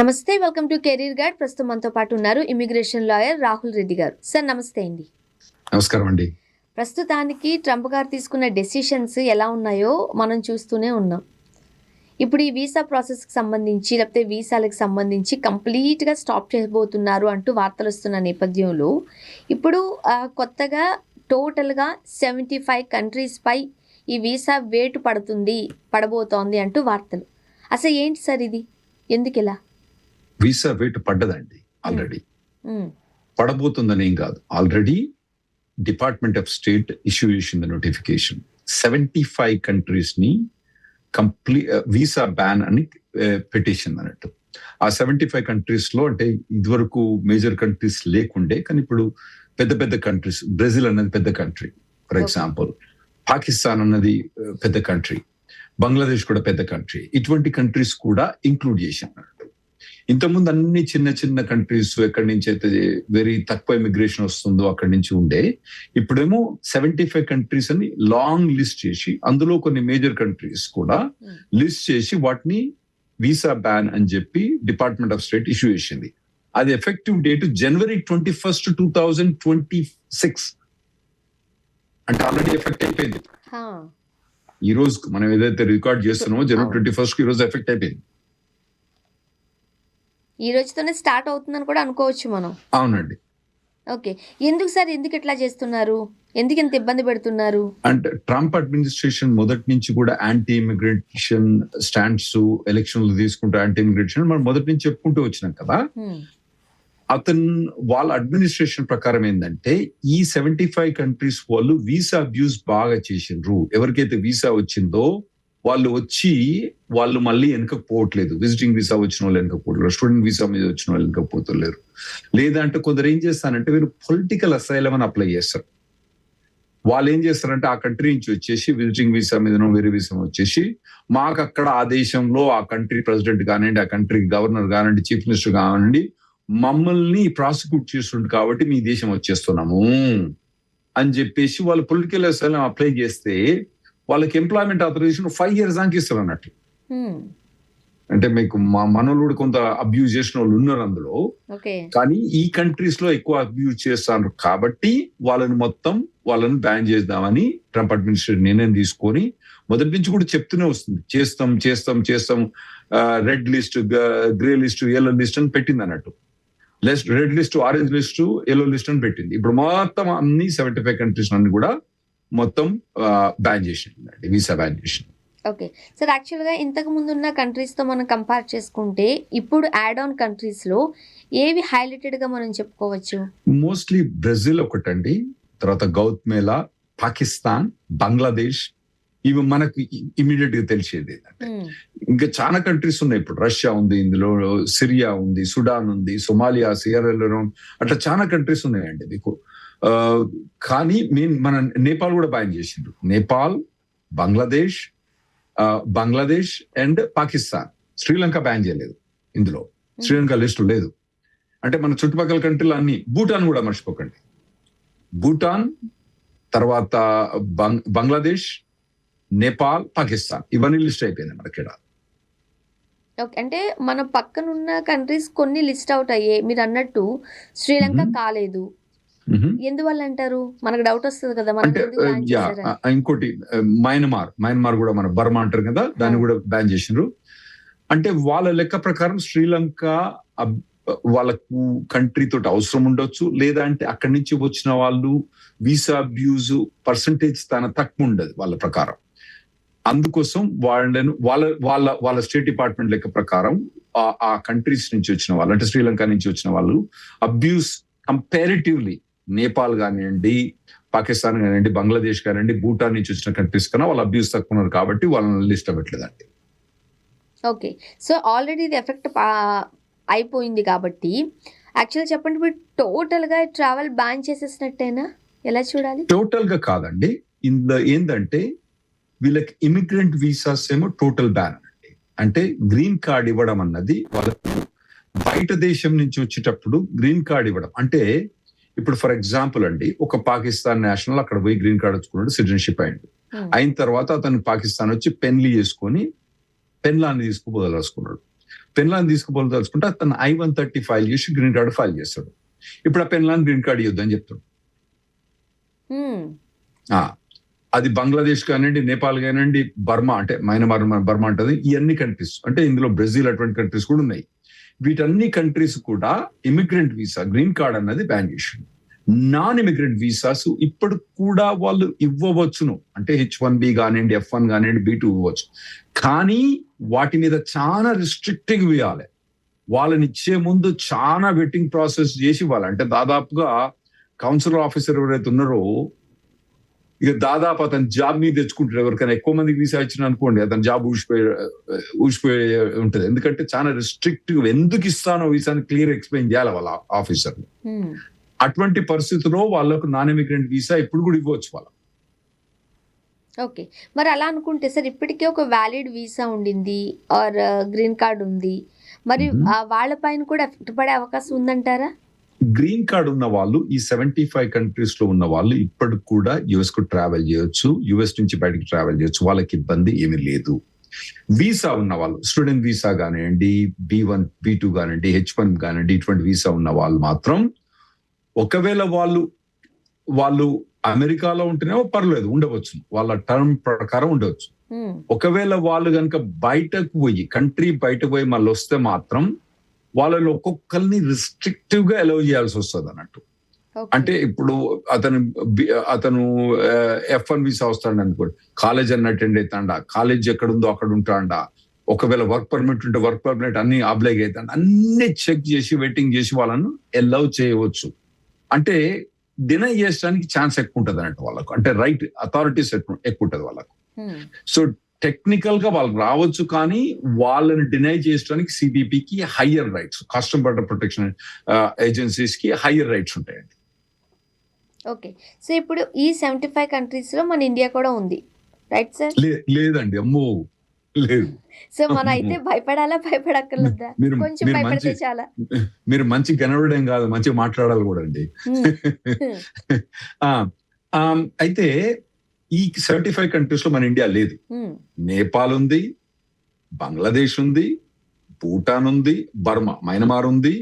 నమస్తే, welcome to career guide. ప్రస్తుతం మనతో పాటు ఉన్నారు ఇమిగ్రేషన్ లాయర్ రాహుల్ రెడ్డి గారు. సార్ నమస్తే అండి. నమస్కారం అండి. ప్రస్తుతానికి ట్రంప్ గారు తీసుకున్న డెసిషన్స్ ఎలా ఉన్నాయో మనం చూస్తూనే ఉన్నాం. ఇప్పుడు ఈ వీసా ప్రాసెస్కి సంబంధించి లేకపోతే వీసాలకు సంబంధించి కంప్లీట్గా స్టాప్ చేయబోతున్నారు అంటూ వార్తలు వస్తున్న నేపథ్యంలో ఇప్పుడు కొత్తగా టోటల్గా 75 కంట్రీస్పై ఈ వీసా వేటు పడబోతోంది అంటూ వార్తలు. అసలు ఏంటి సార్ ఇది, ఎందుకు ఇలా? వీసా వేటు పడ్డదండి ఆల్రెడీ. పడబోతుందని ఏం కాదు. Already department of state issue చేసింది నోటిఫికేషన్. 75 కంట్రీస్ ని కంప్లీట్ వీసా బ్యాన్ అని పిటిషన్ అన్నట్టు. ఆ 75 కంట్రీస్ లో అంటే ఇదివరకు మేజర్ కంట్రీస్ లేకుండే, కానీ ఇప్పుడు పెద్ద పెద్ద కంట్రీస్, బ్రెజిల్ అన్నది పెద్ద కంట్రీ ఫర్ ఎగ్జాంపుల్, పాకిస్తాన్ అన్నది పెద్ద కంట్రీ, బంగ్లాదేశ్ కూడా పెద్ద కంట్రీ, ఇటువంటి కంట్రీస్ కూడా ఇంక్లూడ్ చేశారు. ఇంతకుముందు అన్ని చిన్న చిన్న కంట్రీస్ ఎక్కడి నుంచి అయితే వెరీ తక్కువ ఇమిగ్రేషన్ వస్తుందో అక్కడి నుంచి ఉండే, ఇప్పుడేమో 75 కంట్రీస్ అని లాంగ్ లిస్ట్ చేసి అందులో కొన్ని మేజర్ కంట్రీస్ కూడా లిస్ట్ చేసి వాటిని వీసా బ్యాన్ అని చెప్పి డిపార్ట్మెంట్ ఆఫ్ స్టేట్ ఇష్యూ చేసింది. అది ఎఫెక్టివ్ డేట్ January 21, 2026. అంటే ఆల్రెడీ ఎఫెక్ట్ అయిపోయింది. ఈ రోజు మనం ఏదైతే రికార్డ్ చేస్తున్నామో January 21 ఈ రోజు ఎఫెక్ట్ అయిపోయింది. ఈ రోజుతోనే స్టార్ట్ అవుతుందని కూడా అనుకోవచ్చు మనం. అవునండి. ఓకే, ఎందుకు సార్, ఎందుకు ఇట్లా చేస్తున్నారు, ఎందుకు ఇంత ఇబ్బంది పెడుతున్నారు? అంటే ట్రంప్ అడ్మినిస్ట్రేషన్ మొదటి నుంచి కూడా యాంటీ ఇమిగ్రేషన్ స్టాండ్స్, ఎలక్షన్లు తీసుకుంటూ యాంటీ ఇమిగ్రేషన్ మనం మొదటి నుంచి చెప్పుకుంటూ వచ్చినాం కదా. వాళ్ళ అడ్మినిస్ట్రేషన్ ప్రకారం ఏంటంటే ఈ 75 కంట్రీస్ వాళ్ళు వీసా అబ్యూస్ బాగా చేసిండ్రు. ఎవరికైతే వీసా వచ్చిందో వాళ్ళు మళ్ళీ వెనకపోవట్లేదు. విజిటింగ్ వీసా వచ్చిన వాళ్ళు వెనకపోవట్లేదు, స్టూడెంట్ వీసా మీద వచ్చిన వాళ్ళు వెనకపోతలేరు. లేదంటే కొందరు ఏం చేస్తారంటే వీళ్ళు పొలిటికల్ అసైలం అని అప్లై చేస్తారు. వాళ్ళు ఏం చేస్తారంటే ఆ కంట్రీ నుంచి వచ్చేసి విజిటింగ్ వీసా మీద వేరే వీసా వచ్చేసి మాకు అక్కడ ఆ దేశంలో ఆ కంట్రీ ప్రెసిడెంట్ కానివ్వండి, ఆ కంట్రీ గవర్నర్ కానివ్వండి, చీఫ్ మినిస్టర్ కానివ్వండి, మమ్మల్ని ప్రాసిక్యూట్ చేస్తుండ్రు కాబట్టి మీ దేశం వచ్చేస్తున్నాము అని చెప్పేసి వాళ్ళు పొలిటికల్ అసైలం అప్లై చేస్తే వాళ్ళకి ఎంప్లాయ్మెంట్ ఆథరైజేషన్ 5 years దానికి ఇస్తారు అన్నట్టు. అంటే మీకు మా మనోళ్ళు కొంత అబ్యూజ్ చేసిన వాళ్ళు ఉన్నారు అందులో, కానీ ఈ కంట్రీస్ లో ఎక్కువ అబ్యూజ్ చేస్తారు కాబట్టి వాళ్ళని బ్యాన్ చేద్దామని ట్రంప్ అడ్మినిస్ట్రేషన్ నిర్ణయం తీసుకొని మొదటి నుంచి కూడా చెప్తూనే వస్తుంది, చేస్తాం red list, grey list, yellow list అని పెట్టింది అన్నట్టు. Red list, orange list, yellow list అని పెట్టింది. ఇప్పుడు మొత్తం అన్ని 75 కంట్రీస్ అన్ని కూడా మొత్తం బ్యాన్ చేసింది, వీసా బ్యాన్ చేసింది. ఓకే సార్, యాక్చువల్గా ఇంతకు ముందు ఉన్న కంట్రీస్ తో మనం కంపేర్ చేసుకుంటే ఇప్పుడు యాడ్ ఆన్ కంట్రీస్ లో ఏవి హైలైటెడ్ గా మనం చెప్పుకోవచ్చు? మోస్ట్లీ బ్రెజిల్ ఒకటండి, తర్వాత గౌతమేలా, పాకిస్తాన్, బంగ్లాదేశ్, ఇవి మనకు ఇమీడియట్ గా తెలిసేది. ఇంకా చాలా కంట్రీస్ ఉన్నాయి. ఇప్పుడు రష్యా ఉంది, ఇందులో సిరియా ఉంది, సుడాన్ ఉంది, సొమాలియా, సియరా లియోన్, అట్లా చాలా కంట్రీస్ ఉన్నాయండి మీకు. కానీ మన నేపాల్ కూడా బ్యాన్ చేసిండ్రు. నేపాల్, బంగ్లాదేశ్ అండ్ పాకిస్తాన్. శ్రీలంక బ్యాన్ చేయలేదు, ఇందులో శ్రీలంక లిస్టు లేదు. అంటే మన చుట్టుపక్కల కంట్రీలు అన్ని. భూటాన్ కూడా మర్చిపోకండి. భూటాన్ తర్వాత బంగ్లాదేశ్, నేపాల్, పాకిస్తాన్, ఇవన్నీ లిస్ట్ అయిపోయింది మనకి. అంటే మన పక్కనున్న కంట్రీస్ కొన్ని లిస్ట్ అవుట్ అయ్యాయి. మీరు అన్నట్టు శ్రీలంక కాలేదు, ఎందువల్ల అంటారు? మనకు డౌట్ వస్తుంది కదా. ఇంకోటి మయన్మార్ కూడా మన బర్మా అంటారు కదా, దాన్ని కూడా బ్యాన్ చేసిండ్రు. అంటే వాళ్ళ లెక్క ప్రకారం శ్రీలంక వాళ్ళకు కంట్రీ తోటి అవసరం ఉండొచ్చు, లేదా అంటే అక్కడి నుంచి వచ్చిన వాళ్ళు వీసా అబ్యూజ్ పర్సంటేజ్ తక్కువ ఉండదు వాళ్ళ ప్రకారం. అందుకోసం వాళ్ళ స్టేట్ డిపార్ట్మెంట్ లెక్క ప్రకారం ఆ కంట్రీస్ నుంచి వచ్చిన వాళ్ళు, అంటే శ్రీలంక నుంచి వచ్చిన వాళ్ళు అబ్యూస్ కంపారిటివ్లీ నేపాల్ కానివ్వండి, పాకిస్తాన్ కానివ్వండి, బంగ్లాదేశ్ కానివ్వండి, భూటాన్ నుంచి వచ్చిన కంట్రీస్ కన్నా వాళ్ళు అబ్యూస్ తక్కువ ఉన్నారు కాబట్టి వాళ్ళని లిస్ట్ పెట్టలేదండి. ఓకే, సో ఆల్రెడీ ఇది ఎఫెక్ట్ అయిపోయింది కాబట్టి యాక్చువల్ చెప్పండి, ఇప్పుడు టోటల్ గా ట్రావెల్ బ్యాన్ చేసేసినట్టేనా? ఎలా చూడాలి? టోటల్ గా కాదండి. ఏంటంటే వీళ్ళకి ఇమిగ్రెంట్ వీసాస్ ఏమో టోటల్ బ్యాన్ అండి. అంటే గ్రీన్ కార్డ్ ఇవ్వడం అన్నది వాళ్ళకు బయట దేశం నుంచి వచ్చేటప్పుడు గ్రీన్ కార్డ్ ఇవ్వడం. అంటే ఇప్పుడు ఫర్ ఎగ్జాంపుల్ అండి, ఒక పాకిస్తాన్ నేషనల్ అక్కడ పోయి గ్రీన్ కార్డ్ వచ్చుకున్నాడు, సిటిజన్షిప్ అయిన తర్వాత అతను పాకిస్తాన్ వచ్చి పెళ్లి చేసుకొని పెన్లాన్ని తీసుకుపోదలుచుకున్నాడు. పెన్లాన్ తీసుకుపోదలుచుకుంటే అతను I-130 ఫైల్ చేసి గ్రీన్ కార్డు ఫైల్ చేస్తాడు. ఇప్పుడు ఆ పెన్లాన్ గ్రీన్ కార్డు ఇవ్వద్దని చెప్తాడు. అది బంగ్లాదేశ్ కానివ్వండి, నేపాల్ కానివ్వండి, బర్మా అంటే మయన్మార్ బర్మా అంటది, ఇవన్నీ కంట్రీస్ అంటే ఇందులో బ్రెజిల్ అటువంటి కంట్రీస్ కూడా ఉన్నాయి. వీటన్ని కంట్రీస్ కూడా ఇమిగ్రెంట్ వీసా గ్రీన్ కార్డ్ అన్నది బ్యాన్ చేసింది. నాన్ ఇమిగ్రెంట్ వీసాస్ ఇప్పుడు కూడా వాళ్ళు ఇవ్వవచ్చును, అంటే H1B కానివ్వండి, F1 కానివ్వండి, B2 ఇవ్వచ్చు. కానీ వాటి మీద చాలా రిస్ట్రిక్టివ్ ఇవ్వాలి. వాళ్ళని ఇచ్చే ముందు చాలా వెట్టింగ్ ప్రాసెస్ చేసి ఇవ్వాలి. అంటే దాదాపుగా కౌన్సిలర్ ఆఫీసర్ ఎవరైతే ఉన్నారో ఇక దాదాపు అతను జాబ్ మీద తెచ్చుకుంటాడు. ఎవరికైనా ఎక్కువ మందికి వీసా ఇచ్చిన అనుకోండి, అతను జాబ్ ఊసిపోయి ఉంటుంది. ఎందుకంటే చాలా రిస్ట్రిక్టివ్, ఎందుకు ఇస్తానో వీసాని క్లియర్ ఎక్స్ప్లెయిన్ చేయాలి వాళ్ళ ఆఫీసర్. అటువంటి పరిస్థితుల్లో వాళ్ళకు నాన్ ఇమిగ్రెంట్ వీసా ఇప్పుడు కూడా ఇవ్వచ్చు వాళ్ళ. ఓకే, మరి అలా అనుకుంటే సార్ ఇప్పటికే ఒక వ్యాలిడ్ వీసా ఉండింది ఆర్ గ్రీన్ కార్డ్ ఉంది, మరి వాళ్ళ పైన కూడా ఎఫెక్ట్ పడే అవకాశం ఉందంటారా? గ్రీన్ కార్డ్ ఉన్న వాళ్ళు ఈ 75 కంట్రీస్ లో ఉన్న వాళ్ళు ఇప్పటికి కూడా యుఎస్ కు ట్రావెల్ చేయొచ్చు, యుఎస్ నుంచి బయటకు ట్రావెల్ చేయొచ్చు, వాళ్ళకి ఇబ్బంది ఏమీ లేదు. వీసా ఉన్న వాళ్ళు, స్టూడెంట్ వీసా కానివ్వండి, B1 B2 కానివ్వండి, H1 కానివ్వండి, ఇటువంటి వీసా ఉన్న వాళ్ళు మాత్రం ఒకవేళ వాళ్ళు అమెరికాలో ఉంటేనేమో పర్లేదు, ఉండవచ్చు, వాళ్ళ టర్మ్ ప్రకారం ఉండవచ్చు. ఒకవేళ వాళ్ళు కనుక బయటకు పోయి కంట్రీ బయటకు పోయి మళ్ళీ వస్తే మాత్రం వాళ్ళలో ఒక్కొక్కరిని రిస్ట్రిక్టివ్ గా అలౌ చేయాల్సి వస్తుంది అన్నట్టు. అంటే ఇప్పుడు అతను F1 వీసా వస్తాడు అనుకోండి, కాలేజ్ అన్న అటెండ్ అవుతాడా, కాలేజ్ ఎక్కడ ఉందో అక్కడ ఉంటాడా, ఒకవేళ వర్క్ పర్మిట్ ఉంటే వర్క్ పర్మిట్ అన్ని అప్లై అవుతాడు, అన్ని చెక్ చేసి వెయిటింగ్ చేసి వాళ్ళను అలౌ చేయవచ్చు. అంటే డినై చేయడానికి ఛాన్స్ ఎక్కువ ఉంటుంది అన్నట్టు వాళ్ళకు, అంటే రైట్ అథారిటీస్ ఎక్కువ ఉంటుంది వాళ్ళకు. సో టెక్నికల్ గా వాళ్ళకి రావచ్చు, కానీ వాళ్ళని డినై చేయడానికి CBPకి higher rights, custom border protection agencies కి హయ్యర్ రైట్స్ ఉంటాయండి. ఓకే, సో ఇప్పుడు ఈ 75 కంట్రీస్ లో మన ఇండియా కూడా ఉంది, రైట్ సార్? లేదండి, అమ్మో లేదు. సో మన అయితే భయపడాలా, భయపడక్కర్లేదా? కొంచెం భయపడితే చాలా. మీరు మంచి కనబడడం కాదు, మంచిగా మాట్లాడాలి కూడా అండి. అయితే ఈ 75 కంట్రీస్ లో మన ఇండియా లేదు. నేపాల్ ఉంది, బంగ్లాదేశ్ ఉంది, భూటాన్ ఉంది, బర్మా మయన్మార్ ఉంది,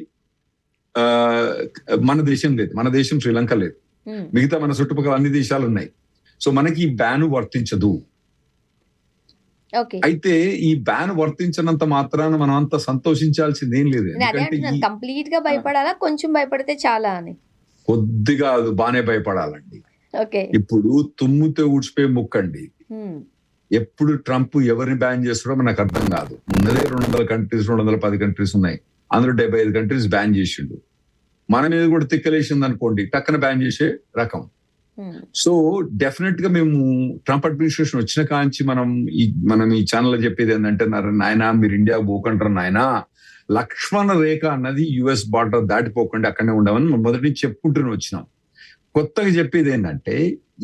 మన దేశం లేదు, మన దేశం శ్రీలంక లేదు, మిగతా మన చుట్టుపక్కల అన్ని దేశాలు ఉన్నాయి. సో మనకి ఈ బ్యాన్ వర్తించదు. అయితే ఈ బ్యాన్ వర్తించినంత మాత్రాన మనం అంత సంతోషించాల్సింది ఏం లేదు. కంప్లీట్ గా భయపడాలా, కొంచెం భయపడితే చాలా అని? కొద్దిగా బానే భయపడాలండి. ఇప్పుడు తుమ్ముతో ఊడ్చిపోయి ముక్కండి. ఎప్పుడు ట్రంప్ ఎవరిని బ్యాన్ చేస్తాడో మనకు అర్థం కాదు. ఉన్నదే 200 కంట్రీస్, 210 కంట్రీస్ ఉన్నాయి, అందులో 75 కంట్రీస్ బ్యాన్ చేసిండు. మన మీద కూడా తిక్కలేసింది అనుకోండి, టక్కన బ్యాన్ చేసే రకం. సో డెఫినెట్ గా మేము ట్రంప్ అడ్మినిస్ట్రేషన్ వచ్చిన కాంచి మనం ఈ ఛానల్ లో చెప్పేది ఏంటంటే, నాయనా మీరు ఇండియా పోకంటారు నాయనా, లక్ష్మణ రేఖ అన్నది US బార్డర్ దాటిపోకండి, అక్కడనే ఉండమని మొదటి నుంచి చెప్పుకుంటూనే వచ్చినాం. కొత్తగా చెప్పేది ఏంటంటే,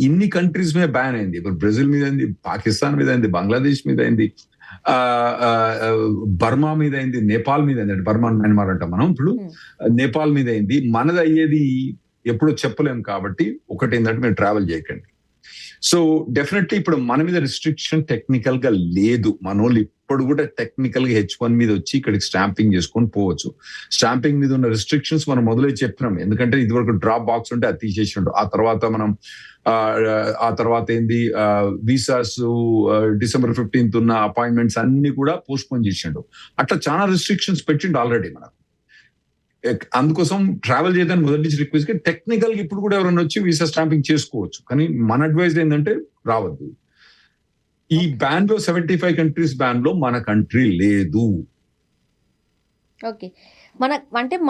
ఇన్ని కంట్రీస్ మీద బ్యాన్ అయింది. ఇప్పుడు బ్రెజిల్ మీద అయింది, పాకిస్తాన్ మీద అయింది, బంగ్లాదేశ్ మీద అయింది, బర్మా మీద అయింది, నేపాల్ మీద అయింది. అంటే బర్మా మయన్మార్ అంటాం మనం, ఇప్పుడు నేపాల్ మీద అయింది. మనది అయ్యేది ఎప్పుడో చెప్పలేము. కాబట్టి ఒకటి ఏంటంటే మీరు ట్రావెల్ చేయకండి. సో డెఫినెట్లీ ఇప్పుడు మన మీద రిస్ట్రిక్షన్ టెక్నికల్ గా లేదు. మనోళ్ళు ఇప్పుడు కూడా టెక్నికల్ గా H1 మీద వచ్చి ఇక్కడికి స్టాంపింగ్ చేసుకొని పోవచ్చు. స్టాంపింగ్ మీద ఉన్న రిస్ట్రిక్షన్స్ మనం మొదలై చెప్పినాం. ఎందుకంటే ఇదివరకు డ్రాప్ బాక్స్ ఉంటే అది తీసేసిండు. ఆ తర్వాత ఏంది, వీసాస్ December 15th ఉన్న అపాయింట్మెంట్స్ అన్ని కూడా పోస్ట్ పోన్ చేసిండు. అట్లా చాలా రిస్ట్రిక్షన్స్ పెట్టిండు ఆల్రెడీ మనకు. అందుకోసం ట్రావెల్ చేయడానికి మొదటి నుంచి రిక్వెస్ట్, టెక్నికల్ గా ఇప్పుడు కూడా ఎవరైనా వచ్చి వీసా స్టాంపింగ్ చేసుకోవచ్చు. కానీ మన అడ్వైజ్ ఏంటంటే రావద్దు. ఈ బ్యాన్ లో 75 కంట్రీస్ బ్యాన్ లో మన కంట్రీ లేదు. ఓకే,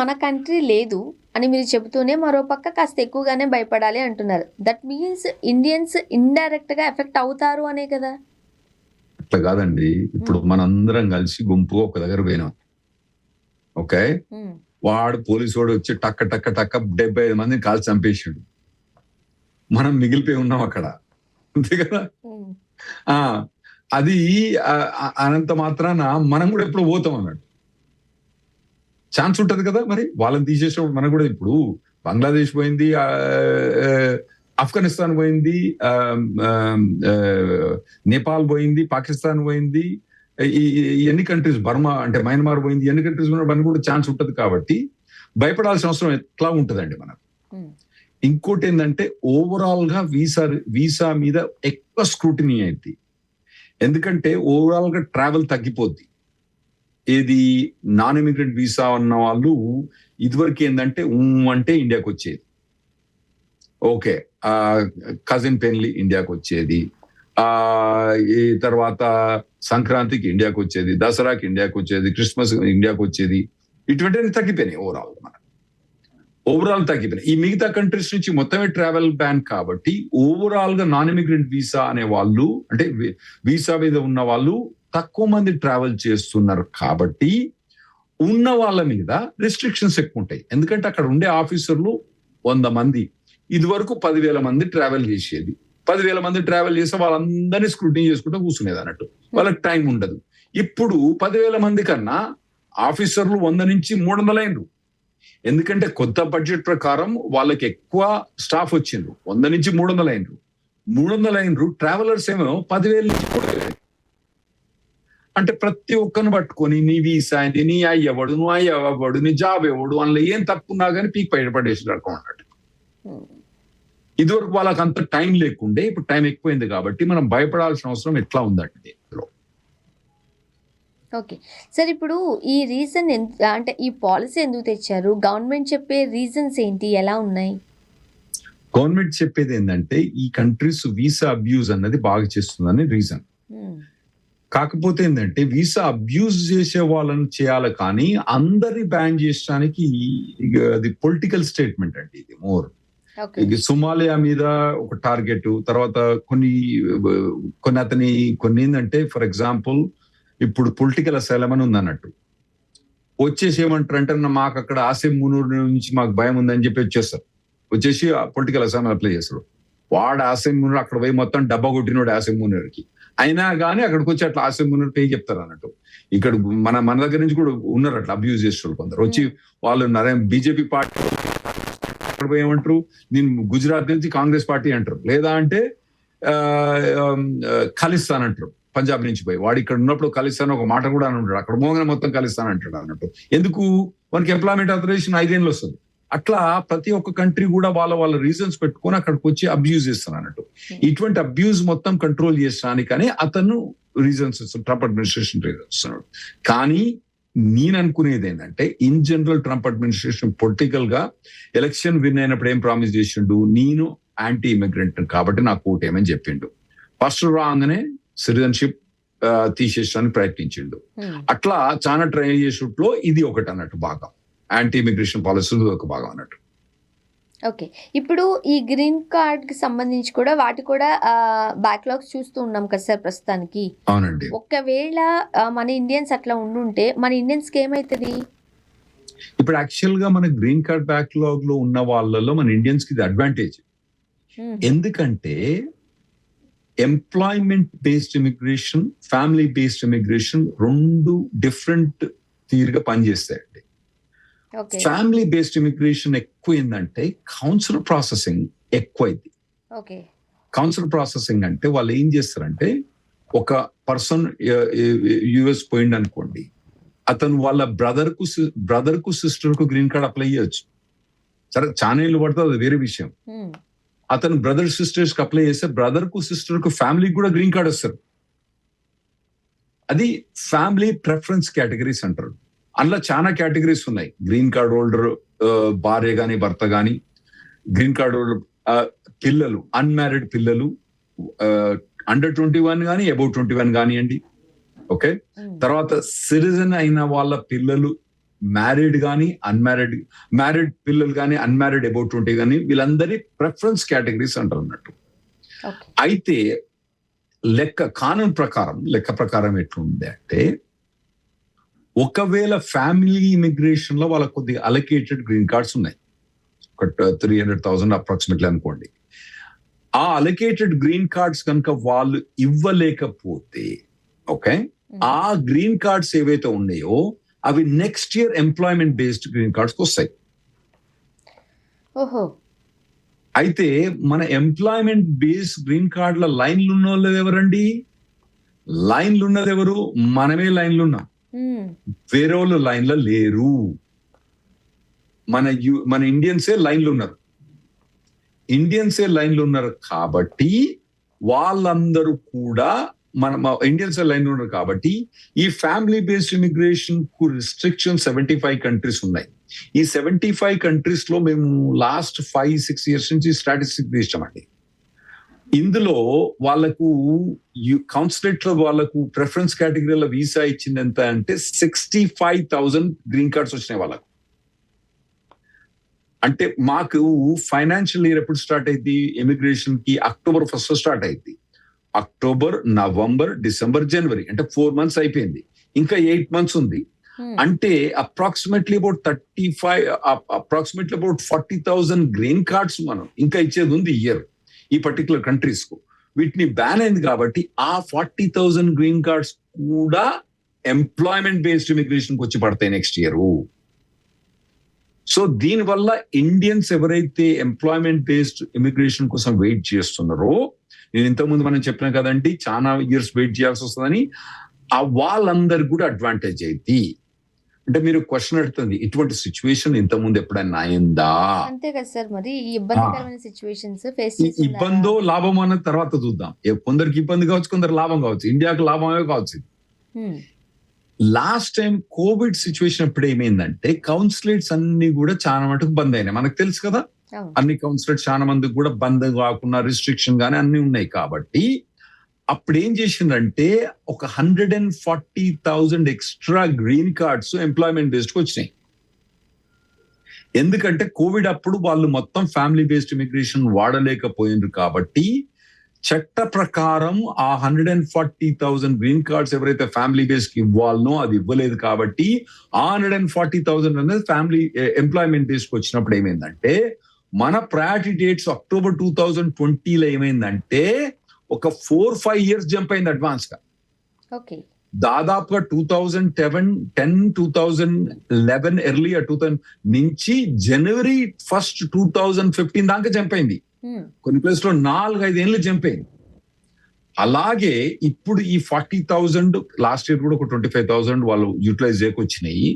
మన కంట్రీ లేదు అని మీరు చెబుతూనే మరో పక్క కాస్త ఎక్కువగానే భయపడాలి అంటున్నారు. దట్ మీన్స్ ఇండియన్స్ ఇండైరెక్ట్ గా ఎఫెక్ట్ అవుతారు అనే కదా? అట్లా కాదండి. ఇప్పుడు మనందరం కలిసి గుంపు ఒక దగ్గర పోయినాం, ఓకే, వాడు పోలీసు వాడు వచ్చి టక్క 75 మందిని కాల్చి చంపేసాడు. మనం మిగిలిపోయి ఉన్నాం అక్కడ, అంతే కదా. అది అనంత మాత్రాన మనం కూడా ఎప్పుడు పోతాం అన్నట్టు ఛాన్స్ ఉంటది కదా. మరి వాళ్ళని తీసేసినప్పుడు మనం కూడా, ఇప్పుడు బంగ్లాదేశ్ పోయింది, ఆఫ్ఘనిస్తాన్ పోయింది, నేపాల్ పోయింది, పాకిస్తాన్ పోయింది, ఎన్ని కంట్రీస్ బర్మా అంటే మయన్మార్ పోయింది, ఎన్ని కంట్రీస్ అని కూడా ఛాన్స్ ఉంటుంది. కాబట్టి భయపడాల్సిన అవసరం ఎట్లా ఉంటుందండి మనకు. ఇంకోటి ఏంటంటే ఓవరాల్ గా వీసా మీద ఎక్కువ స్క్రూటినీ అయింది. ఎందుకంటే ఓవరాల్ గా ట్రావెల్ తగ్గిపోద్ది. ఏది నాన్ ఇమిగ్రెంట్ వీసా ఉన్న వాళ్ళు ఇదివరకు ఏంటంటే అంటే ఇండియాకి వచ్చేది, ఓకే, కజిన్ పెళ్లి ఇండియాకి వచ్చేది, ఈ తర్వాత సంక్రాంతికి ఇండియాకి వచ్చేది, దసరాకి ఇండియాకి వచ్చేది, క్రిస్మస్ ఇండియాకి వచ్చేది. ఇటువంటివి తగ్గిపోయినాయి ఓవరాల్ తగ్గిపోయినాయి. ఈ మిగతా కంట్రీస్ నుంచి మొత్తమే ట్రావెల్ బ్యాన్. కాబట్టి ఓవరాల్ గా నాన్ ఇమిగ్రెంట్ వీసా అనే వాళ్ళు అంటే వీసా మీద ఉన్న వాళ్ళు తక్కువ మంది ట్రావెల్ చేస్తున్నారు. కాబట్టి ఉన్న వాళ్ళ మీద రెస్ట్రిక్షన్స్ ఎక్కువ ఉంటాయి. ఎందుకంటే అక్కడ ఉండే ఆఫీసర్లు 100 మంది, ఇది వరకు 10,000 మంది ట్రావెల్ చేసేది. 10,000 మంది ట్రావెల్ చేస్తే వాళ్ళందరినీ స్క్రూటినీ చేసుకుంటూ కూర్చునేది అన్నట్టు, వాళ్ళకి టైం ఉండదు. ఇప్పుడు 10,000 మంది కన్నా ఆఫీసర్లు 100 నుంచి 300 అయినరు. ఎందుకంటే కొత్త బడ్జెట్ ప్రకారం వాళ్ళకి ఎక్కువ స్టాఫ్ వచ్చిండ్రు, 100 నుంచి 300 అయినరు. 300 అయినరు, ట్రావెలర్స్ ఏమో 10,000 నుంచి 3,000. అంటే ప్రతి ఒక్కరిని పట్టుకొని నీ వీసా ఏంటి, నీ అయ్యవాడు, నువ్వు అయ్యవాడు, నీ జాబ్ ఎవడు, అందులో ఏం తప్పున్నా కానీ పీక్ బయటపడేసి అన్నట్టు. ఇదివరకు వాళ్ళకి అంత టైం లేకుండే, ఇప్పుడు టైం ఎక్కువైంది. కాబట్టి మనం భయపడాల్సిన అవసరం ఎట్లా ఉందండి. ఓకే సార్, ఇప్పుడు ఈ రీజన్ అంటే ఈ పాలసీ ఎందుకు తెచ్చారు? గవర్నమెంట్ చెప్పే రీజన్స్ ఏంటి, ఎలా ఉన్నాయి? గవర్నమెంట్ చెప్పేది ఏంటంటే ఈ కంట్రీస్ వీసా అబ్యూజ్ అన్నది బాగా చేస్తుందని రీజన్. కాకపోతే ఏంటంటే వీసా అబ్యూజ్ చేసే వాళ్ళని చేయాలి, కానీ అందరి బ్యాన్ చేయడానికి అది పొలిటికల్ స్టేట్మెంట్ అండి. ఇది మోర్ సోమాలియా మీద ఒక టార్గెట్, తర్వాత కొన్ని ఏంటంటే ఫర్ ఎగ్జాంపుల్ ఇప్పుడు పొలిటికల్ అసైలం అని ఉందన్నట్టు, వచ్చేసి ఏమంటారు అంటే మాకు అక్కడ ఆసిమ్ మునూర్ నుంచి మాకు భయం ఉందని చెప్పి వచ్చేస్తారు, వచ్చేసి పొలిటికల్ అసైలం అప్లై చేస్తారు. వాడు ఆసిమ్ మునూర్ అక్కడ పోయి మొత్తం డబ్బా కొట్టినోడు ఆసిమ్ మునూర్కి, అయినా కానీ అక్కడికి వచ్చి అట్లా ఆసిమ్ మునూర్ పే చెప్తారు అన్నట్టు. ఇక్కడ మన దగ్గర నుంచి కూడా ఉన్నారు అట్లా అబ్యూజ్ చేసేవాళ్ళు కొందరు. వచ్చి వాళ్ళు బీజేపీ పార్టీ అక్కడ పోయి ఏమంటారు, నేను గుజరాత్ నుంచి కాంగ్రెస్ పార్టీ అంటారు, లేదా అంటే ఖలిస్తాన్ అంటారు పంజాబ్ నుంచి పోయి. వాడు ఇక్కడ ఉన్నప్పుడు ఖలిస్తాన్ ఒక మాట కూడా అని ఉంటాడు, అక్కడ మోగన మొత్తం ఖలిస్తాన్ అంటాడు అన్నట్టు. ఎందుకు? మనకి ఎంప్లాయ్మెంట్ ఆథరైజేషన్ 5 ఏళ్ళు వస్తుంది. అట్లా ప్రతి ఒక్క కంట్రీ కూడా వాళ్ళ రీజన్స్ పెట్టుకొని అక్కడికి వచ్చి అబ్యూజ్ చేస్తాను అన్నట్టు. ఇటువంటి అబ్యూజ్ మొత్తం కంట్రోల్ చేసడానికని అతను రీజన్స్ ట్రంప్ అడ్మినిస్ట్రేషన్ రీజన్స్ ఇస్తున్నాడు. కానీ నేను అనుకునేది ఏంటంటే in general Trump administration political గా ఎలక్షన్ విన్ అయినప్పుడు ఏం ప్రామిస్ చేసిండు, నేను యాంటీ ఇమిగ్రెంట్ కాబట్టి నాకు ఓటేమని చెప్పిండు. ఫస్ట్ రాగానే సిటిజన్షిప్ తీసేసానికి ప్రయత్నించిండు. అట్లా చాలా ట్రై చేసేట్లో ఇది ఒకటి అన్నట్టు భాగం, యాంటీ ఇమిగ్రేషన్ పాలసీ ఒక భాగం అన్నట్టు. ఓకే, ఇప్పుడు ఈ గ్రీన్ కార్డ్ కి సంబంధించి కూడా వాటి కూడా బ్యాక్లాగ్స్ చూస్తూ ఉన్నాం కదా సార్ ప్రస్తుతానికి. అవునండి. ఒకవేళ మన ఇండియన్స్ అట్లా ఉండుంటే మన ఇండియన్స్ కి ఏమైతుంది? ఇప్పుడు యాక్చువల్ గా మన గ్రీన్ కార్డ్ బ్యాక్లాగ్ లో ఉన్న వాళ్ళలో మన ఇండియన్స్ కి ఇది అడ్వాంటేజ్. ఎందుకంటే employment based immigration, family based immigration రెండు డిఫరెంట్ తీరుగా పనిచేస్తాయండి. ఫ్యామిలీ బేస్డ్ ఇమిగ్రేషన్ ఎక్కువ ఏంటంటే కౌన్సిల్ ప్రాసెసింగ్ ఎక్కువైంది. కౌన్సిల్ ప్రాసెసింగ్ అంటే వాళ్ళు ఏం చేస్తారంటే, ఒక పర్సన్ యుఎస్ పోయింది అనుకోండి, అతను వాళ్ళ బ్రదర్ కు సిస్టర్ కు గ్రీన్ కార్డ్ అప్లై చేయొచ్చు. సరే చాలా ఏళ్ళు పడుతుంది, అది వేరే విషయం. అతను బ్రదర్ సిస్టర్స్ కి అప్లై చేస్తే బ్రదర్ కు సిస్టర్ కు ఫ్యామిలీకి కూడా గ్రీన్ కార్డ్ వస్తారు. అది ఫ్యామిలీ ప్రిఫరెన్స్ కేటగిరీస్ అంటారు. అందులో చాలా కేటగిరీస్ ఉన్నాయి. గ్రీన్ కార్డ్ హోల్డర్ భార్య గాని భర్త గాని, గ్రీన్ కార్డ్ హోల్డర్ పిల్లలు, అన్మ్యారీడ్ పిల్లలు అండర్ 21 కానీ అబౌవ్ 21 కానివ్వండి. ఓకే, తర్వాత సిటిజన్ అయిన వాళ్ళ పిల్లలు మ్యారీడ్ కానీ మ్యారీడ్ పిల్లలు కానీ అన్మ్యారీడ్ అబౌవ్ 20 కానీ, వీళ్ళందరి ప్రిఫరెన్స్ కేటగిరీస్ అంటారు అన్నట్టు. అయితే కానూన్ ప్రకారం లెక్క ప్రకారం ఎట్లుంది అంటే, ఒకవేళ ఫ్యామిలీ ఇమిగ్రేషన్ లో వాళ్ళకి కొద్దిగా అలొకేటెడ్ గ్రీన్ కార్డ్స్ ఉన్నాయి, ఒక 300,000 అప్రాక్సిమేట్లీ అనుకోండి. ఆ అలొకేటెడ్ గ్రీన్ కార్డ్స్ కనుక వాళ్ళు ఇవ్వలేకపోతే, ఓకే, ఆ గ్రీన్ కార్డ్స్ ఏవైతే ఉన్నాయో అవి next year employment based green cards వస్తాయి. అయితే మన ఎంప్లాయ్మెంట్ బేస్డ్ గ్రీన్ కార్డుల లైన్లు ఉన్న వాళ్ళు ఎవరండి? లైన్లు ఉన్నది ఎవరు? మనమే లైన్లు ఉన్నాం, వేరే వాళ్ళు లైన్లో లేరు. మన ఇండియన్సే లైన్లు ఉన్నారు. కాబట్టి వాళ్ళందరూ కూడా ఇండియన్స్ లైన్ ఉన్నారు కాబట్టి ఈ ఫ్యామిలీ బేస్డ్ ఇమిగ్రేషన్ కు రిస్ట్రిక్షన్ 75 కంట్రీస్ ఉన్నాయి. ఈ 75 కంట్రీస్ లో మేము లాస్ట్ 5-6 years నుంచి స్టాటిస్టిక్ తీసామండి. ఇందులో వాళ్ళకు కౌన్సిలేట్ లో వాళ్ళకు ప్రిఫరెన్స్ కేటగిరీలో వీసా ఇచ్చింది ఎంత అంటే 65,000 గ్రీన్ కార్డ్స్ వచ్చినాయి వాళ్ళకు. అంటే మాకు ఫైనాన్షియల్ ఇయర్ ఎప్పుడు స్టార్ట్ అయింది? ఇమిగ్రేషన్ కి October 1st స్టార్ట్ అయింది. అక్టోబర్, నవంబర్, డిసెంబర్, జనవరి అంటే 4 months అయిపోయింది. ఇంకా 8 months ఉంది. అంటే అప్రాక్సిమేట్లీ అబౌట్ 40,000 గ్రీన్ కార్డ్స్ మనం ఇంకా ఇచ్చేది ఉంది ఇయర్ ఈ పర్టికులర్ కంట్రీస్ కు. వీటిని బ్యాన్ అయింది కాబట్టి ఆ 40,000 గ్రీన్ కార్డ్స్ కూడా ఎంప్లాయ్మెంట్ బేస్డ్ ఇమిగ్రేషన్ కి వచ్చి పడతాయి నెక్స్ట్ ఇయర్. సో దీనివల్ల ఇండియన్స్ ఎవరైతే ఎంప్లాయ్మెంట్ బేస్డ్ ఇమిగ్రేషన్ కోసం వెయిట్ చేస్తున్నారో, నేను ఇంతకుముందు మనం చెప్పినా కదండి చాలా ఇయర్స్ వెయిట్ చేయాల్సి వస్తుందని, ఆ వాళ్ళందరికి కూడా అడ్వాంటేజ్ అయింది. అంటే మీరు క్వశ్చన్ అడుగుతుంది, ఇటువంటి సిచ్యువేషన్ ఇంతకుముందు ఎప్పుడైనా అయిందా? అంతే కదా సార్. మరి ఈ ఇబ్బందికరమైన సిచ్యువేషన్స్ ఫేస్ చేసి ఇబ్బందో లాభమో అన్న తర్వాత చూద్దాం. కొందరికి ఇబ్బంది కావచ్చు, కొందరు లాభం కావచ్చు. ఇండియాకు లాభమే కావచ్చు. లాస్ట్ టైం కోవిడ్ సిచ్యువేషన్ అప్పుడు ఏమైందంటే కౌన్సిలేట్స్ అన్ని కూడా చాలా మటుకు బంద్ అయినాయి. మనకు తెలుసు కదా, అన్ని కౌన్సిలేట్స్ చాలా మందికి కూడా బంద్ కాకుండా రిస్ట్రిక్షన్ గానీ అన్ని ఉన్నాయి. కాబట్టి అప్పుడు ఏం చేసిందంటే ఒక 140,000 extra green cards employment based కి వచ్చినాయి. ఎందుకంటే కోవిడ్ అప్పుడు వాళ్ళు మొత్తం ఫ్యామిలీ బేస్డ్ ఇమిగ్రేషన్ వాడలేకపోయినారు కాబట్టి చట్ట ప్రకారం ఆ 140,000 గ్రీన్ కార్డ్స్ ఎవరైతే ఫ్యామిలీ బేస్ కి ఇవ్వాలనో అది ఇవ్వలేదు. కాబట్టి ఆ 140,000 అనేది ఫ్యామిలీ ఎంప్లాయ్మెంట్ బేస్ కి వచ్చినప్పుడు ఏమైందంటే మన ప్రయారిటీ డేట్స్ October 2020లో ఏమైందంటే ఒక 4-5 years జంప్ అయింది అడ్వాన్స్ గా. దాదాపుగా 2010-2011 ఎర్లీ 2000 నుంచి January 1st 2015 దాకా జంప్ అయింది. కొన్ని ప్లేస్ లో 4-5 ఏళ్ళు జంప్ అయింది. అలాగే ఇప్పుడు ఈ 40,000 లాస్ట్ ఇయర్ కూడా ఒక 25,000 వాళ్ళు యూటిలైజ్ చేయకొచ్చినాయి.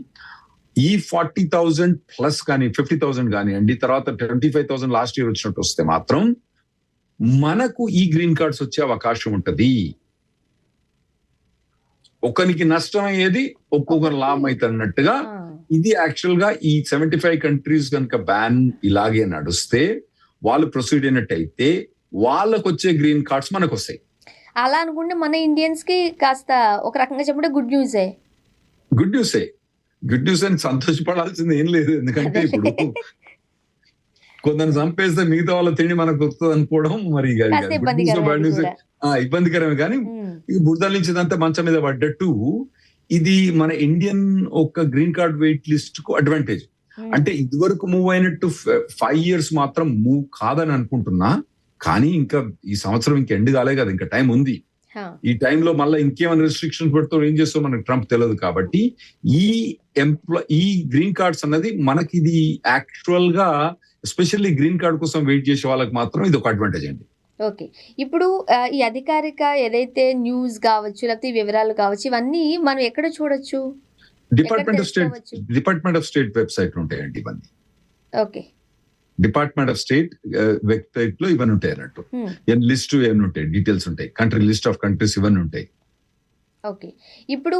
ఈ 40,000 ప్లస్ కానీ 50,000 కానివ్వండి, తర్వాత 25,000 లాస్ట్ ఇయర్ వచ్చినట్టు వస్తే మాత్రం మనకు ఈ గ్రీన్ కార్డ్స్ వచ్చే అవకాశం ఉంటది. ఒకరికి నష్టం అయ్యేది ఒక్కొక్కరు లాభం అయితే అన్నట్టుగా ఇది యాక్చువల్ గా ఈ 75 కంట్రీస్ కనుక బ్యాన్ ఇలాగే నడుస్తే వాళ్ళు ప్రొసీడ్ అయినట్టయితే వాళ్ళకు వచ్చే గ్రీన్ కార్డ్స్ మనకు వస్తాయి. అలా అనుకుంటే మన ఇండియన్స్ కి కాస్త ఒక రకంగా చెప్పంటే గుడ్ న్యూస్ అని సంతోషపడాల్సింది ఏం లేదు. ఎందుకంటే ఇప్పుడు కొందరు చంపేస్తే మిగతా వాళ్ళ తిండి మనకు వస్తుంది అనుకోవడం మరి ఇబ్బందికరమే. కానీ బురదల నుంచి అంతా మంచం మీద పడ్డట్టు ఇది మన ఇండియన్ ఒక గ్రీన్ కార్డ్ వెయిట్ లిస్ట్ కు అడ్వాంటేజ్. అంటే ఇదివరకు మూవ్ అయినట్టు 5 years మాత్రం మూవ్ కాదని అనుకుంటున్నా. కానీ ఇంకా ఈ సంవత్సరం ఇంకా ఎండ్ కాలే కదా, ఇంకా టైం ఉంది. ఈ టైంలో మళ్ళీ ఇంకేమైనా రిస్ట్రిక్షన్స్ పెడతాం ఏం చేస్తాం మనకు ట్రంప్ తెలియదు. కాబట్టి ఈ గ్రీన్ కార్డ్స్ అన్నది మనకి ఇది యాక్చువల్ గా ఎస్పెషల్లీ గ్రీన్ కార్డ్ కోసం వెయిట్ చేసే వాళ్ళకి మాత్రం ఇది ఒక అడ్వాంటేజ్ అండి. ఓకే, ఇప్పుడు ఈ అధికారిక ఏదైతే న్యూస్ కావచ్చు లేకపోతే వివరాలు కావచ్చు ఇవన్నీ మనం ఎక్కడ చూడొచ్చు? డిపార్ట్మెంట్ ఆఫ్ స్టేట్ వెబ్సైట్ ఉంటాయండి ఇవన్నీ. Okay, department of state website లో ఇవన్నీ ఉంటాయి అన్నట్టు. లిస్ట్ ఏమైనా ఉంటాయి, డీటెయిల్స్ ఉంటాయి, కంట్రీ లిస్ట్ ఆఫ్ కంట్రీస్ ఇవన్నీ ఉంటాయి. ఓకే, ఇప్పుడు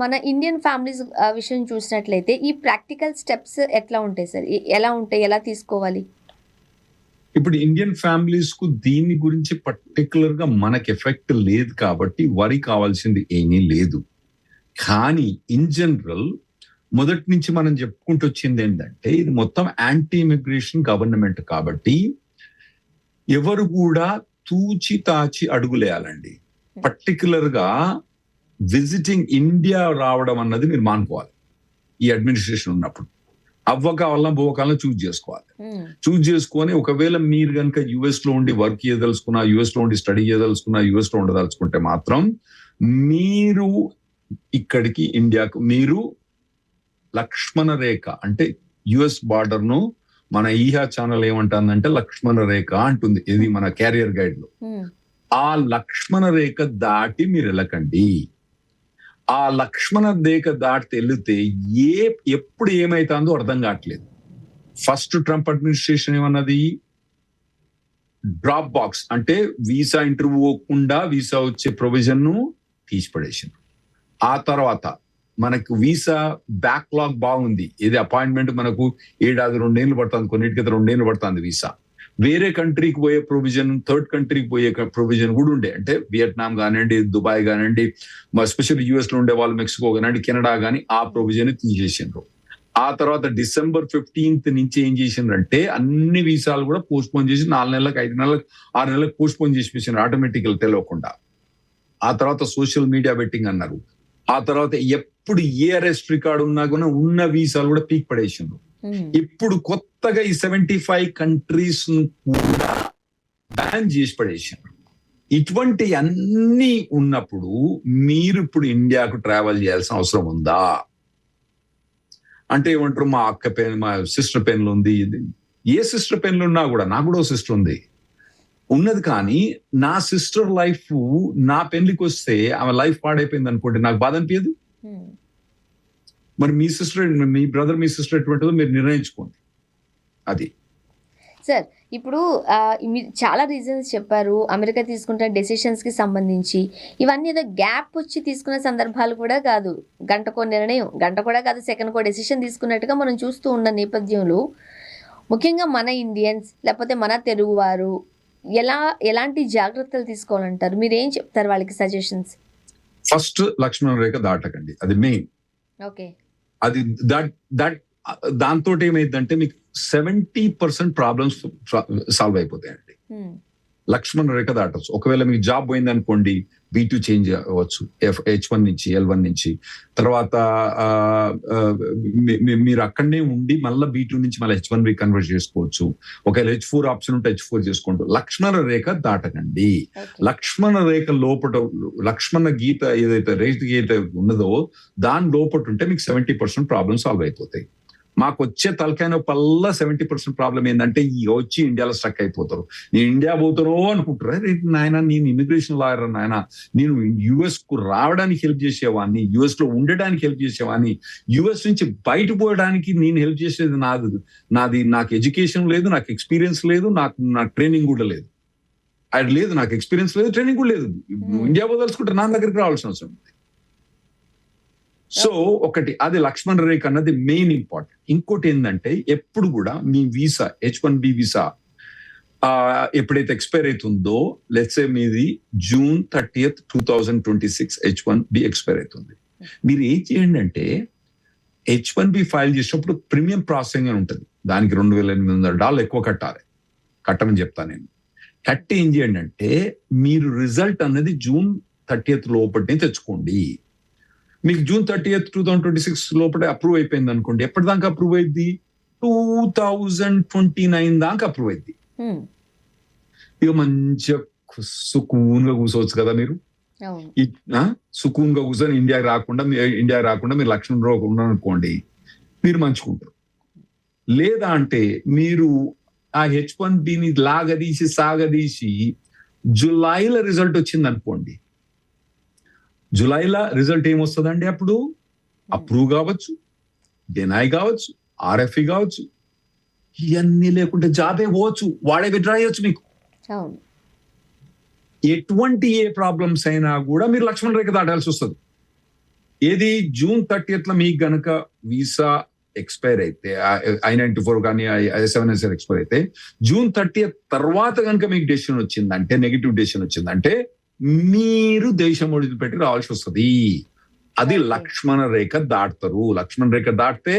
మన ఇండియన్ ఫ్యామిలీస్ విషయం చూసినట్లయితే ఈ ప్రాక్టికల్ స్టెప్స్ ఎట్లా ఉంటాయి సార్? ఎలా ఉంటాయి, ఎలా తీసుకోవాలి? ఇప్పుడు ఇండియన్ ఫ్యామిలీస్ కు దీని గురించి పర్టికులర్ గా మనకి ఎఫెక్ట్ లేదు కాబట్టి వరి కావాల్సింది ఏమీ లేదు. కానీ ఇన్ జనరల్ మొదటి నుంచి మనం చెప్పుకుంటూ వచ్చింది ఏంటంటే ఇది మొత్తం యాంటీ ఇమిగ్రేషన్ గవర్నమెంట్ కాబట్టి ఎవరు కూడా తూచి తాచి అడుగులేయాలండి. పర్టికులర్ గా విజిటింగ్ ఇండియా రావడం అన్నది మీరు మానుకోవాలి. ఈ అడ్మినిస్ట్రేషన్ ఉన్నప్పుడు అవ్వకాలం బోవకాలం చూజ్ చేసుకొని ఒకవేళ మీరు కనుక యుఎస్ లో ఉండి వర్క్ చేయదలుచుకున్నా, యుఎస్ లో ఉండి స్టడీ చేయదలుచుకున్నా, యుఎస్ లో ఉండదలుచుకుంటే మాత్రం మీరు ఇక్కడికి ఇండియాకు మీరు లక్ష్మణ రేఖ అంటే యుఎస్ బార్డర్ ను మన ఈహా ఛానల్ ఏమంటుందంటే లక్ష్మణ రేఖ అంటుంది. ఇది మన క్యారియర్ గైడ్ లో ఆ లక్ష్మణ రేఖ దాటి మీరు వెళ్ళకండి. ఆ లక్ష్మణ రేఖ దాటి వెళితే ఎప్పుడు ఏమైతుందో అర్థం కావట్లేదు. ఫస్ట్ ట్రంప్ అడ్మినిస్ట్రేషన్ ఏమన్నది, డ్రాప్ బాక్స్ అంటే వీసా ఇంటర్వ్యూ అవ్వకుండా వీసా వచ్చే ప్రొవిజన్ ను తీసిపడేసింది. ఆ తర్వాత మనకు వీసా బ్యాక్లాగ్ బాగుంది. ఏది అపాయింట్మెంట్ మనకు 2 పడుతుంది, కొన్నిటికి 2 పడుతుంది వీసా. వేరే కంట్రీకి పోయే ప్రొవిజన్, థర్డ్ కంట్రీకి పోయే ప్రొవిజన్ కూడా ఉండే. అంటే వియట్నాం కానివ్వండి, దుబాయ్ కానివ్వండి, ఎస్పెషల్లీ యుఎస్ లో ఉండే వాళ్ళు, మెక్సికో కానివ్వండి, కెనడా కానీ ఆ ప్రొవిజన్ తీసేసిండ్రు. ఆ తర్వాత December 15th నుంచి ఏం చేసిండ్రంటే అన్ని వీసాలు కూడా పోస్ట్ పోన్ చేసి 4 నెలలకు, 5 నెలలకు, 6 నెలలకు పోస్ట్ పోన్ చేసి ఆటోమేటికల్ తెలియకుండా. ఆ తర్వాత సోషల్ మీడియా బెట్టింగ్ అన్నారు. ఆ తర్వాత ఎప్పుడు ఏ అరెస్ట్ రికార్డు ఉన్నా కూడా ఉన్న వీసాలు కూడా పీక్ పడేసిండ్రు. ఇప్పుడు కొత్తగా ఈ 75 కంట్రీస్ కూడా బ్యాన్ చేసి పడేసిండ్రు. ఇటువంటి అన్ని ఉన్నప్పుడు మీరు ఇప్పుడు ఇండియాకు ట్రావెల్ చేయాల్సిన అవసరం ఉందా అంటే ఏమంటారు, మా అక్క పెన్, మా సిస్టర్ పెన్లు ఉంది. ఏ సిస్టర్ పెన్లు ఉన్నా కూడా, నాకు కూడా సిస్టర్ ఉన్నది కానీ నా సిస్టర్ లైఫ్ నా పెళ్లికి వస్తే ఆమె లైఫ్ పాడైపోయింది అనుకోండి, నాకు బాధ అనిపించదు. మరి మీ సిస్టర్, మీ బ్రదర్, మీ సిస్టర్ ఎటువంటిదో మీరు నిర్ణయించుకోండి. అది సార్. ఇప్పుడు మీరు చాలా రీజన్స్ చెప్పారు అమెరికా తీసుకుంటున్న డెసిషన్స్కి సంబంధించి. ఇవన్నీ ఏదో గ్యాప్ వచ్చి తీసుకున్న సందర్భాలు కూడా కాదు. గంటకో నిర్ణయం, గంట కూడా కాదు, సెకండ్కో డెసిషన్ తీసుకున్నట్టుగా మనం చూస్తూ ఉన్న నేపథ్యంలో ముఖ్యంగా మన ఇండియన్స్ లేకపోతే మన తెలుగువారు ఎలాంటి జాగ్రత్తలు తీసుకోవాలంటారు? మీరు ఏం చెప్తారు వాళ్ళకి సజెషన్స్? ఫస్ట్ లక్ష్మణ రేఖ దాటకండి, అది మెయిన్. ఓకే, అది దాంతో ఏమైందంటే మీకు 70% ప్రాబ్లమ్స్ సాల్వ్ అయిపోతాయండి. లక్ష్మణ రేఖ దాటచ్చు. ఒకవేళ మీకు జాబ్ పోయింది అనుకోండి, B2 చేంజ్ అవ్వచ్చు, H1 నుంచి L1 నుంచి. తర్వాత మీరు అక్కడనే ఉండి మళ్ళీ B2 నుంచి మళ్ళీ H1 కన్వర్ట్ చేసుకోవచ్చు. ఒకవేళ H4 ఆప్షన్ ఉంటే H4 చేసుకోండి. లక్ష్మణ రేఖ దాటకండి. లక్ష్మణ రేఖ లోపట, లక్ష్మణ గీత ఏదైతే రేఖ గీత ఉన్నదో దాని లోపట ఉంటే మీకు 70% ప్రాబ్లమ్ సాల్వ్ అయిపోతాయి. మాకు వచ్చే తలకాయ నొప్పల్లా 70% ప్రాబ్లం ఏంటంటే వచ్చి ఇండియాలో స్ట్రక్ అయిపోతారు. నేను ఇండియా పోతారో అనుకుంటారు. నాయన, నేను ఇమిగ్రేషన్ లాయర్, నాయన నేను యుఎస్ కు రావడానికి హెల్ప్ చేసేవాడిని, యుఎస్ లో ఉండడానికి హెల్ప్ చేసేవాడిని, యుఎస్ నుంచి బయట పోయడానికి నేను హెల్ప్ చేసేది నాకు ఎడ్యుకేషన్ లేదు, నాకు ఎక్స్పీరియన్స్ లేదు, నాకు ట్రైనింగ్ కూడా లేదు. అది లేదు, నాకు ఎక్స్పీరియన్స్ లేదు, ట్రైనింగ్ కూడా లేదు. ఇండియా పోదలుచుకుంటే నా దగ్గరికి రావాల్సిన అవసరం ఉంది. సో ఒకటి అది లక్ష్మణ రేఖ అన్నది మెయిన్ ఇంపార్టెంట్. ఇంకోటి ఏంటంటే ఎప్పుడు కూడా మీ వీసా H1B వీసా ఎప్పుడైతే ఎక్స్పైర్ అవుతుందో, లెట్స్ సే మీది June 30th, 2026 H1B ఎక్స్పైర్ అవుతుంది. మీరు ఏం చేయండి అంటే H1B ఫైల్ చేసినప్పుడు ప్రీమియం ప్రాసెసింగ్ అని ఉంటుంది, దానికి $2,800 ఎక్కువ కట్టమని చెప్తాను నేను. కట్టి ఏం చేయండి అంటే మీరు రిజల్ట్ అనేది June 30th లోపటినే తెచ్చుకోండి. మీకు June 30th, 2026 లోపల అప్రూవ్ అయిపోయింది అనుకోండి, ఎప్పటిదాకా అప్రూవ్ అయింది? 2029 దాకా అప్రూవ్ అయింది. ఇక మంచిగా సుకూన్గా కూర్చోవచ్చు కదా మీరు. సుకూన్గా కూర్చొని ఇండియా రాకుండా మీరు లక్ష్మణ రేఖ ఉన్నారనుకోండి, మీరు మంచుకుంటారు. లేదా అంటే మీరు ఆ H1Bని సాగదీసి జులైలో రిజల్ట్ వచ్చింది అనుకోండి, జులైలో రిజల్ట్ ఏమొస్తుందండి? అప్పుడు అప్రూవ్ కావచ్చు, డినై కావచ్చు, RFE కావచ్చు, ఇవన్నీ లేకుంటే జాబే పోవచ్చు, వాడే విత్డ్రా చేయొచ్చు. మీకు ఎటువంటి ఏ ప్రాబ్లమ్స్ అయినా కూడా మీరు లక్ష్మణ రేఖ దాటాల్సి వస్తుంది. ఏది June 30th మీకు గనక వీసా ఎక్స్పైర్ అయితే, I-94 కానీ I-797 ఎక్స్పైర్ అయితే, June 30th తర్వాత కనుక మీకు డెసిషన్ వచ్చిందంటే, నెగిటివ్ డెసిషన్ వచ్చిందంటే మీరు దేశం వదిలిపెట్టి రావాల్సి వస్తుంది. అది లక్ష్మణ రేఖ దాటుతారు. లక్ష్మణ రేఖ దాటితే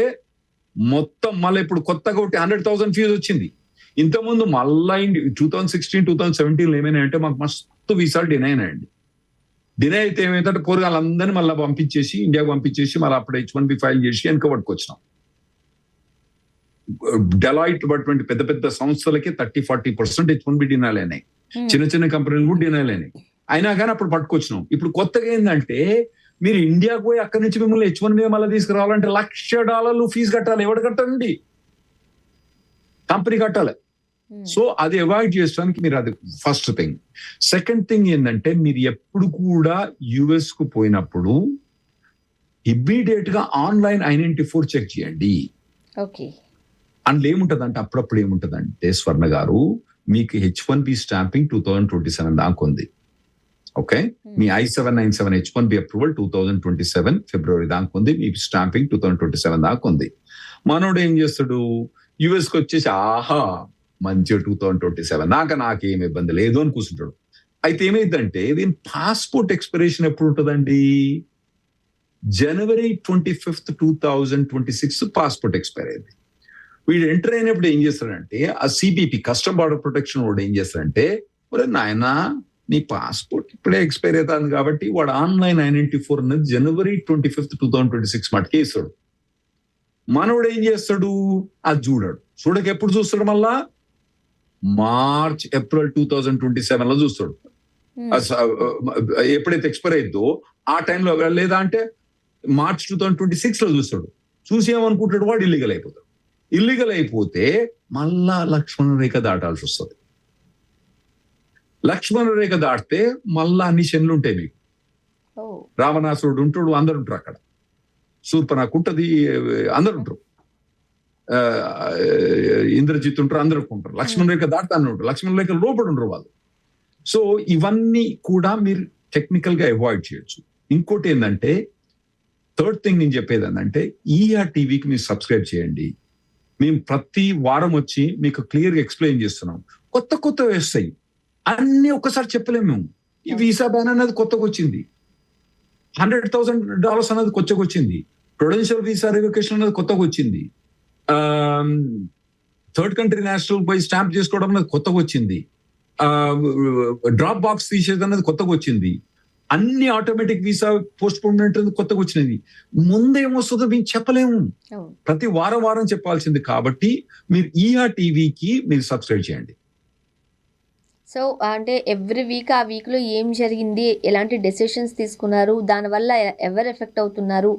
మొత్తం మళ్ళీ ఇప్పుడు కొత్తగా ఒకటి 100,000 ఫీజు వచ్చింది. ఇంతకుముందు మళ్ళా 2016, 2017 ఏమైనాయంటే మాకు మస్తు వీసాలు డినై అయినాయండి. డినై అయితే ఏమైతే పోరగాళ్ళందరినీ మళ్ళీ పంపించేసి ఇండియాకు పంపించేసి మళ్ళీ అప్పుడు H1B ఫైల్ చేసి వెనక పట్టుకొచ్చినాం. డెలాయిట్ అటువంటి పెద్ద పెద్ద సంస్థలకి 30-40% H1B డినైల్ అయినాయి. చిన్న చిన్న కంపెనీలు కూడా డినైల్ అయినాయి. అయినా కానీ అప్పుడు పట్టుకొచ్చినాం. ఇప్పుడు కొత్తగా ఏంటంటే మీరు ఇండియాకు పోయి అక్కడి నుంచి మిమ్మల్ని H1B మళ్ళీ తీసుకురావాలంటే $1,00,000 ఫీజు కట్టాలి. ఎవడు కట్టాలండి? కంపెనీ కట్టాలి. సో అది అవాయిడ్ చేయడానికి మీరు అది ఫస్ట్ థింగ్. సెకండ్ థింగ్ ఏంటంటే మీరు ఎప్పుడు కూడా యుఎస్ కు పోయినప్పుడు ఇమ్మీడియట్ గా ఆన్లైన్ I-94 చెక్ చేయండి. ఓకే. అందులో ఏముంటదంటే అప్పుడప్పుడు ఏముంటదంటే స్వర్ణ గారు మీకు H1B స్టాంపింగ్ 2027 దాకా ఉంది. ఓకే, మీ I-797 H1B అప్రూవల్ 2027 ఫిబ్రవరి దాకా ఉంది. మీ స్టాంపింగ్ 2027 దాకా ఉంది. మనోడు ఏం చేస్తాడు, యుఎస్ కి వచ్చేసి ఆహా మంచిగా 2027 నాకేం ఇబ్బంది లేదు అని కూర్చుంటాడు. అయితే ఏమైందంటే దీని పాస్పోర్ట్ ఎక్స్పిరేషన్ ఎప్పుడు ఉంటుందండి, January 25th 2026 పాస్పోర్ట్ ఎక్స్పైర్ అయింది. వీడు ఎంటర్ అయినప్పుడు ఏం చేస్తాడంటే ఆ CBP కస్టమ్ బార్డర్ ప్రొటెక్షన్ వాడు ఏం చేస్తాడంటే, ఒరే నాయనా నీ పాస్పోర్ట్ ఇప్పుడే ఎక్స్పైర్ అవుతుంది కాబట్టి వాడు ఆన్లైన్ I-94 అనేది January 25th 2026 మటుకే ఇస్తాడు. మనోడు ఏం చేస్తాడు, అది చూడక ఎప్పుడు చూస్తాడు, మళ్ళా మార్చ్ ఏప్రిల్ 2027 లో చూస్తాడు. ఎప్పుడైతే ఎక్స్పైర్ అయిద్దో ఆ టైంలో, లేదా అంటే మార్చ్ 2026 లో చూస్తాడు. చూసి ఏమనుకుంటాడు, వాడు ఇల్లీగల్ అయిపోతాడు. ఇల్లీగల్ అయిపోతే మళ్ళా లక్ష్మణ రేఖ దాటాల్సి వస్తుంది. లక్ష్మణ రేఖ దాటితే మళ్ళా అన్ని శనులు ఉంటాయి మీకు. రావణాసురుడు ఉంటాడు, అందరు ఉంటారు అక్కడ. శూర్పణఖ ఉంటది, అందరు ఉంటారు. ఇంద్రజిత్ ఉంటారు, అందరూ ఉంటారు. లక్ష్మణ రేఖ దాటుతానే ఉంటారు, లక్ష్మణ రేఖ లోపల ఉండరు వాళ్ళు. సో ఇవన్నీ కూడా మీరు టెక్నికల్ గా అవాయిడ్ చేయొచ్చు. ఇంకోటి ఏంటంటే థర్డ్ థింగ్ నేను చెప్పేది ఏంటంటే టీవీకి మీరు సబ్స్క్రైబ్ చేయండి. మేము ప్రతి వారం వచ్చి మీకు క్లియర్ గా ఎక్స్ప్లెయిన్ చేస్తున్నాం. కొత్త వస్తాయి, అన్ని ఒక్కసారి చెప్పలేము మేము. ఈ వీసా బ్యాన్ అనేది కొత్తగా వచ్చింది, $100,000 అనేది కొత్తగా వచ్చింది, ప్రొడెన్షియల్ వీసా రివొకేషన్ అనేది కొత్తగా వచ్చింది, థర్డ్ కంట్రీ నేషనల్ పోయి స్టాంప్ చేసుకోవడం అనేది కొత్తగా వచ్చింది, డ్రాప్ బాక్స్ తీసేది అనేది కొత్తగా వచ్చింది, అన్ని ఆటోమేటిక్ వీసా పోస్ట్ పోన్మెంట్ కొత్తగా వచ్చినది. ముందేమొస్తుందో మేము చెప్పలేము, ప్రతి వారం చెప్పాల్సింది. కాబట్టి మీరు టీవీకి మీరు సబ్స్క్రైబ్ చేయండి. సో అంటే ఎవ్రీ వీక్ ఆ వీక్లో ఏం జరిగింది, ఎలాంటి డెసిషన్స్ తీసుకున్నారు, దానివల్ల ఎవరు ఎఫెక్ట్ అవుతున్నారు,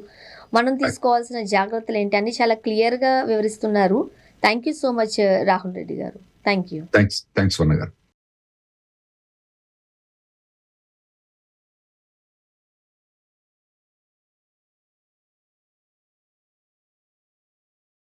మనం తీసుకోవాల్సిన జాగ్రత్తలు ఏంటి అని చాలా క్లియర్గా వివరిస్తున్నారు. Thank you so much Rahul Reddy garu. Thank you. Thanks వర్ణ గారు.